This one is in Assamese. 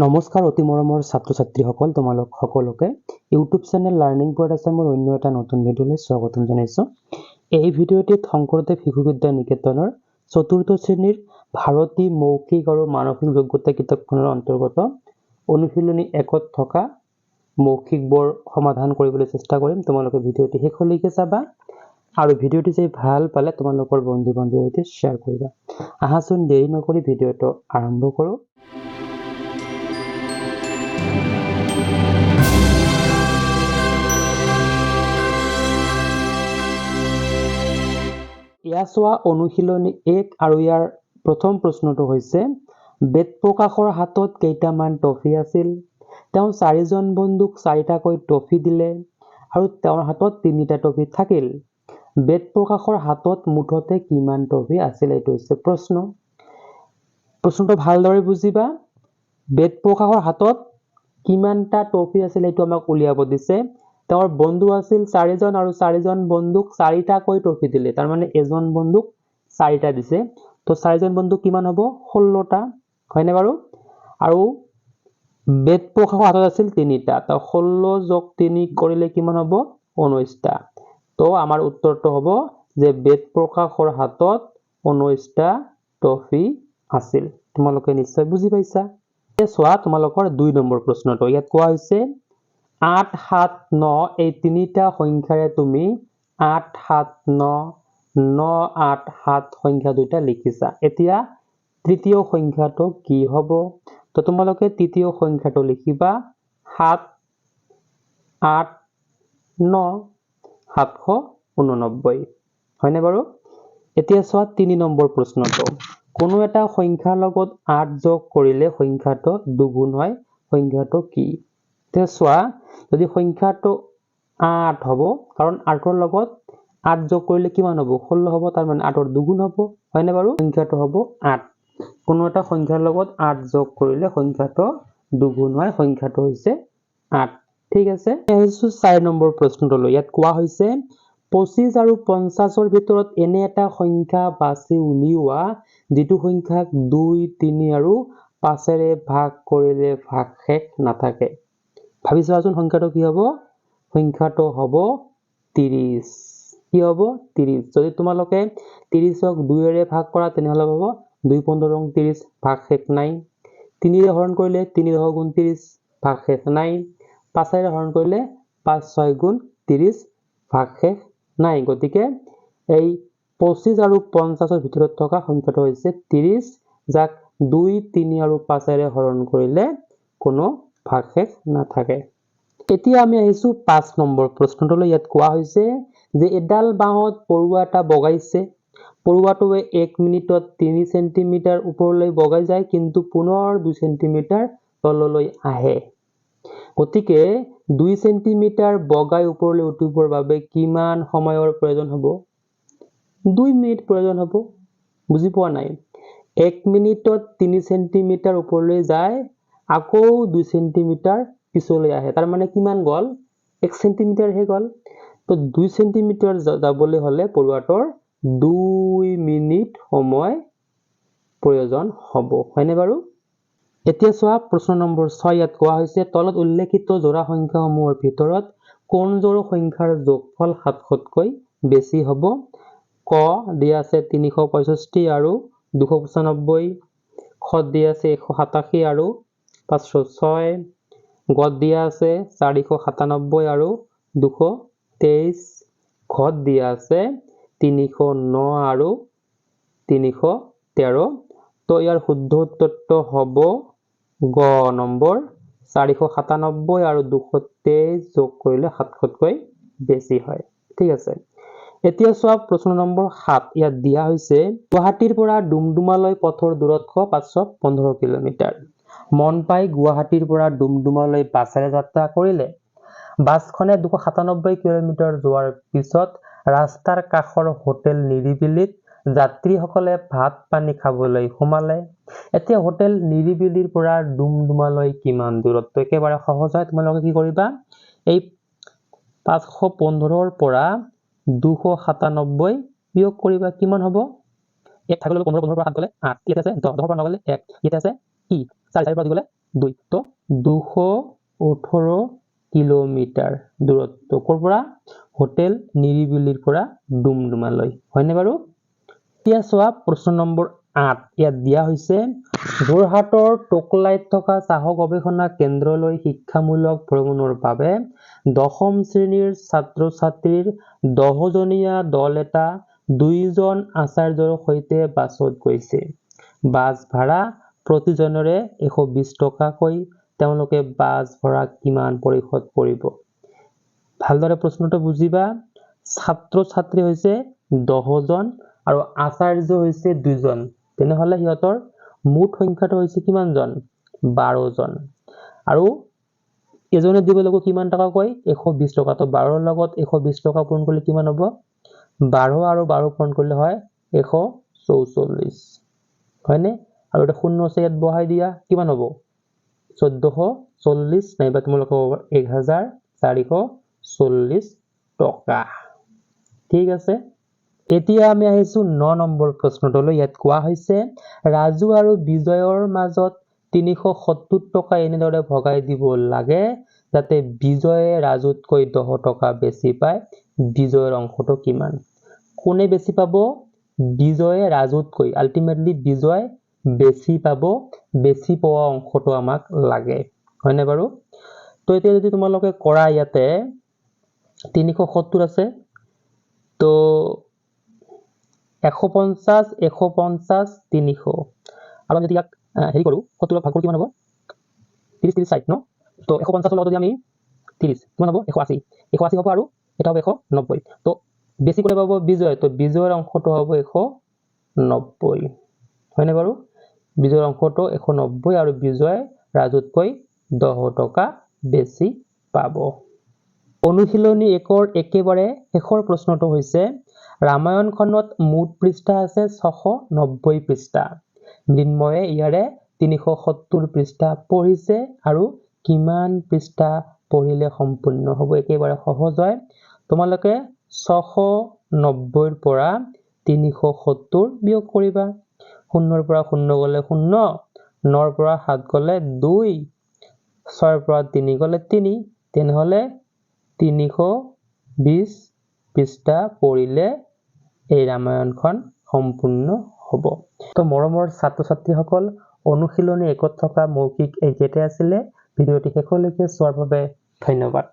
নমস্কাৰ অতি মৰমৰ ছাত্ৰ ছাত্ৰীসকল, তোমালোক সকলোকে ইউটিউব চেনেল লাৰ্ণিং পইণ্ট আছামৰ অন্য এটা নতুন ভিডিঅ'লৈ স্বাগতম জনাইছোঁ। এই ভিডিঅ'টিত শংকৰদেৱ শিশু বিদ্যা নিকেতনৰ চতুৰ্থ শ্ৰেণীৰ ভাৰতী মৌখিক আৰু মানসিক যোগ্যতা কিতাপখনৰ অন্তৰ্গত অনুশীলনী 1ত থকা মৌখিকবোৰ সমাধান কৰিবলৈ চেষ্টা কৰিম। তোমালোকে ভিডিঅ'টি শেষলৈকে চাবা আৰু ভিডিঅ'টি চাই ভাল পালে তোমালোকৰ বন্ধু বান্ধৱীৰ সৈতে শ্বেয়াৰ কৰিবা। আহাচোন দেৰি নকৰি ভিডিঅ'টো আৰম্ভ কৰোঁ। ইয়া চোৱা অনুশীলনী 1 আৰু ইয়াৰ প্ৰথম প্ৰশ্নটো হৈছে বেদ প্ৰকাশৰ হাতত কেইটামান ট্ৰফি আছিল। তেওঁ 4জন বন্ধুক 4টাকৈ ট্ৰফি দিলে আৰু তেওঁৰ হাতত 3টা ট্ৰফি থাকিল। বেদ প্ৰকাশৰ হাতত মুঠতে কিমান ট্ৰফি আছিল? এইটো হৈছে প্ৰশ্ন। প্ৰশ্নটো ভালদৰে বুজিবা। বেদ প্ৰকাশৰ হাতত কিমানটা ট্ৰফি আছিল এইটো আমাক উলিয়াব দিছে। তেওঁৰ বন্ধু আছিল 4জন আৰু 4জন বন্ধুক 4টাকৈ ট্ৰফি দিলে। তাৰ মানে এজন বন্ধুক 4টা দিছে। তো 4জন বন্ধুক কিমান হ'ব? 16টা, হয়নে বাৰু? আৰু বেদ প্ৰকাশৰ হাতত আছিল 3টা। তো 16 যোগ 3 কৰিলে কিমান হ'ব? 19টা। তো আমাৰ উত্তৰটো হ'ব যে বেদ প্ৰকাশৰ হাতত 19টা ট্ৰফি আছিল। তোমালোকে নিশ্চয় বুজি পাইছা। এতিয়া চোৱা তোমালোকৰ 2 নম্বৰ প্ৰশ্নটো। ইয়াত কোৱা হৈছে 8, 7, 9 এই 3টা সংখ্যাৰে তুমি 8, 7, 9, 9, 8, 7 সংখ্যা দুটা লিখিছা। এতিয়া তৃতীয় সংখ্যাটো কি হ'ব? তো তোমালোকে তৃতীয় সংখ্যাটো লিখিবা 7, 8, 9, 789, হয়নে বাৰু? এতিয়া চোৱা 3 নম্বৰ প্ৰশ্নটো। কোনো এটা সংখ্যাৰ লগত 8 যোগ কৰিলে সংখ্যাটো দুগুণ হয়, সংখ্যাটো কি? এতিয়া চোৱা যদি সংখ্যাটো 8 হ'ব, কাৰণ 8ৰ লগত 8 যোগ কৰিলে কিমান হ'ব? 16 হ'ব, তাৰ মানে 8ৰ দুগুণ হ'ব, হয়নে বাৰু? সংখ্যাটো হ'ব 8। কোনো এটা সংখ্যাৰ লগত 8 যোগ কৰিলে সংখ্যাটো দুগুণ হয়, সংখ্যাটো হৈছে 8। ঠিক আছে। আহিছো 4 নম্বৰ প্ৰশ্নটোলৈ। ইয়াত কোৱা হৈছে 25 আৰু 50ৰ ভিতৰত এনে এটা সংখ্যা বাছি উলিওৱা যিটো সংখ্যাক 2, 3 আৰু 5ৰে ভাগ কৰিলে ভাগশেষ নাথাকে। ভাবি চোৱাচোন সংখ্যাটো কি হ'ব? সংখ্যাটো হ'ব 30। কি হ'ব? 30। যদি তোমালোকে 30ক 2ৰে ভাগ কৰা তেনেহ'লে হ'ব 2, 15, 30 ভাগশেষ নাই। 3ৰে হৰণ কৰিলে 3, 10 গুণ 30 ভাগশেষ নাই। 5ৰে হৰণ কৰিলে 5, 6 গুণ 30 ভাগশেষ নাই। গতিকে এই 25 আৰু 50ৰ ভিতৰত থকা সংখ্যাটো হৈছে 30, যাক 2, 3 আৰু 5ৰে হৰণ কৰিলে কোনো ভাগশেষ নাথাকে। এতিয়া আমি আহিছো 5 নম্বৰ প্ৰশ্নটোলৈ। ইয়াত কোৱা হৈছে যে এডাল বাঁহত পৰুৱা এটা বগাইছে। পৰুৱাটোৱে 1 মিনিটত 3 চেণ্টিমিটাৰ ওপৰলৈ বগাই যায়, কিন্তু পুনৰ 2 চেণ্টিমিটাৰ তললৈ আহে। গতিকে 2 চেণ্টিমিটাৰ বগাই ওপৰলৈ উঠিবৰ বাবে কিমান সময়ৰ প্ৰয়োজন হ'ব? 2 মিনিট প্ৰয়োজন হ'ব। বুজি পোৱা নাই? 1 মিনিটত 3 চেণ্টিমিটাৰ ওপৰলৈ যায়, আকৌ 2 চেণ্টিমিটাৰ পিছলৈ আহে। তাৰ মানে কিমান গ'ল? 1 চেণ্টিমিটাৰহে গ'ল। তো 2 চেণ্টিমিটাৰ যাবলৈ হ'লে পৰুৱাটোৰ 2 মিনিট সময় প্ৰয়োজন হ'ব, হয়নে বাৰু? এতিয়া চোৱা প্ৰশ্ন নম্বৰ 6। ইয়াত কোৱা হৈছে তলত উল্লেখিত যোৰা সংখ্যাসমূহৰ ভিতৰত কোনযোৰ সংখ্যাৰ যোগফল 700তকৈ বেছি হ'ব? ক দিয়া আছে 365 আৰু 295, খ দিয়া আছে 187 আৰু 506, গত দিয়া আছে 497 আৰু 223, ঘত দিয়া আছে 309 আৰু 313। তো ইয়াৰ শুদ্ধ উত্তৰটো হ'ব গ নম্বৰ 497 আৰু 223 যোগ কৰিলে 700তকৈ বেছি হয়। ঠিক আছে। এতিয়া চোৱা প্ৰশ্ন নম্বৰ 7। ইয়াত দিয়া হৈছে গুৱাহাটীৰ পৰা ডুমডুমালৈ পথৰ দূৰত্ব 515 কিলোমিটাৰ। মনপাই গুৱাহাটীৰ পৰা ডুমডুমালৈ বাছেৰে যাত্ৰা কৰিলে। বাছখনে 297 কিলোমিটাৰ যোৱাৰ পিছত ৰাস্তাৰ কাষৰ হোটেল নিৰিবিলিত যাত্ৰীসকলে ভাত পানী খাবলৈ সোমালে। এতিয়া হোটেল নিৰিবিলিৰ পৰা ডুমডুমালৈ কিমান দূৰত্ব? একেবাৰে সহজ হয়। তোমালোকে কি কৰিবা? এই 515ৰ পৰা 297 বিয়োগ কৰিবা। কিমান হ'ব? 1 থাকিলে 15 পৰা 7 গ'লে 8, ইয়াত আছে 10 পৰা 9 গ'লে 1, ইয়াত আছে কি 4 পৰা 2 গ'লে 2 তো 218 কিলোমিটাৰ দূৰত্ব কৰ পৰা হোটেল নিৰিবিলিৰ পৰা ডুমডুমালৈ হয়নে বাৰু এতিয়া চোৱা প্ৰশ্ন নম্বৰ 8 ইয়াত দিয়া হৈছে যোৰহাটৰ টোকলাইত থকা চাহ গৱেষণা কেন্দ্ৰলৈ শিক্ষামূলক ভ্ৰমণৰ বাবে 10ম শ্ৰেণীৰ ছাত্ৰ ছাত্ৰীৰ 10 জনীয়া দল এটা 2 জন আচাৰ্যৰ সৈতে বাছত গৈছে বাছ ভাড়া প্ৰতিজনৰে 120 টকাকৈ তেওঁলোকে বাছ ভাড়া কিমান পৰিশোধ কৰিব ভালদৰে প্ৰশ্নটো বুজিবা ছাত্ৰ ছাত্ৰী হৈছে 10 জন আৰু আচাৰ্য হৈছে 2 জন তেনেহলে হিয়তৰ মুঠ সংখ্যাটো হৈছে কিমান জন 12 জন আৰু এজনে দিব লাগিব কিমান টকা কয় 120 টকা তো 12 ৰ লগত 120 টকা পূৰণ কৰিলে কিমান হ'ব 12 আৰু 12 পূৰণ কৰিলে হয় 144 হয়নে আৰু এটা শূন্য আছে ইয়াত বহাই দিয়া কিমান হ'ব 1440 নাইবা তোমালোকে 1440 টকা ঠিক আছে এতিয়া আমি আহিছো 9 নম্বৰ প্ৰশ্নটোলৈ ইয়াত কোৱা হৈছে ৰাজু আৰু বিজয়ৰ মাজত 370 টকা এনেদৰে ভগাই দিব লাগে যাতে বিজয়ে ৰাজুতকৈ 10 টকা বেছি পায় বিজয়ৰ অংশটো কিমান কোনে বেছি পাব বিজয়ে ৰাজুতকৈ আলটিমেটলি বিজয় বেছি পাব বেছি পোৱা অংশটো আমাক লাগে হয়নে বাৰু তো এতিয়া যদি তোমালোকে কৰা ইয়াতে 370 আছে তো 150 150 300 আৰু যদি ইয়াক হেৰি কৰো 70 ভাগ কৰি কিমান হ'ব 30 30 60 ন তো 150 ৰ লগত যদি আমি 30 কিমান হ'ব 180 180 হ'ব আৰু এটা হ'ব 190 তো বেছি কোনে পাব বিজয় তো বিজয়ৰ অংশটো হ'ব 190 হয়নে বাৰু বিজয়ৰ অংশটো 190 আৰু বিজয় ৰাজুতকৈ 10 টকা বেছি পাব অনুশীলনী 1ৰ একেবাৰে শেষৰ প্ৰশ্নটো হৈছে ৰামায়ণখনত মুঠ পৃষ্ঠা আছে 690 পৃষ্ঠা মৃন্ময়ে ইয়াৰে 370 পৃষ্ঠা পঢ়িছে আৰু কিমান পৃষ্ঠা পঢ়িলে সম্পূৰ্ণ হ'ব একেবাৰে সহজ হয় তোমালোকে 690 ৰ পৰা 370 বিয়োগ কৰিবা 0 ৰ পৰা 0 গলে 0 9 ৰ পৰা 7 গলে 2 6 ৰ পৰা 3 গলে 3 তেনেহলে 320 পৃষ্ঠা পঢ়িলে এই ৰামায়ণখন সম্পূৰ্ণ হ'ব তো মৰমৰ ছাত্ৰ ছাত্ৰীসকল অনুশীলনী 1ত থকা মৌখিক এইকেইটাই আছিলে ভিডিঅ'টি শেষলৈকে চোৱাৰ বাবে ধন্যবাদ